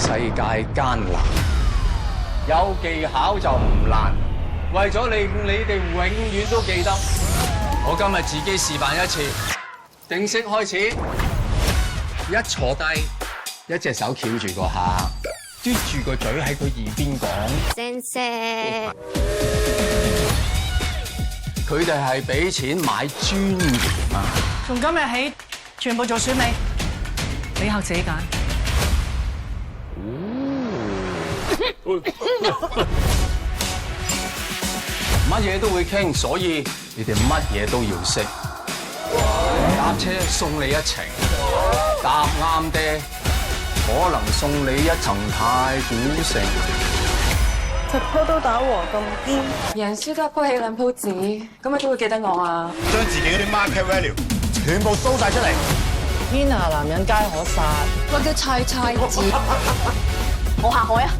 世界艱難，有技巧就唔難。為咗令你哋永遠都記得，我今日自己示範一次。正式開始，一坐低，一隻手翹住個下，嘟住個嘴喺佢耳邊講。先生，佢哋係俾錢買專業啊！從今日起，全部做選美，你客自己揀。乜嘢都會傾，所以你哋乜嘢都要識。搭車送你一程，搭啱爹可能送你一層太古城。直鋪都打和咁堅，贏輸都係鋪起兩鋪紙，咁你都會記得我啊！將自己嗰啲 market value 全部 show 晒出嚟。Tina 男人皆可殺，我叫菜菜子，我下海啊！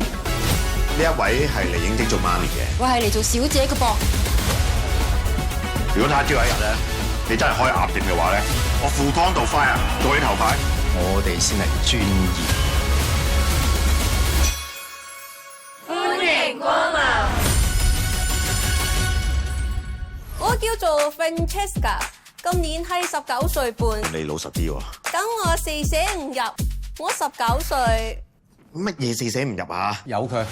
呢一位係嚟應徵做媽咪嘅。我係嚟做小姐嘅噃。如果他朝有一日咧，你真係開鴨店嘅話咧，我赴湯蹈快啊，做你頭牌。我哋先係專業。歡迎光臨。我叫做 Francesca， 今年係19歲半。你老實啲喎。等我四捨五入，我19歲。乜嘢四捨五入啊？有佢。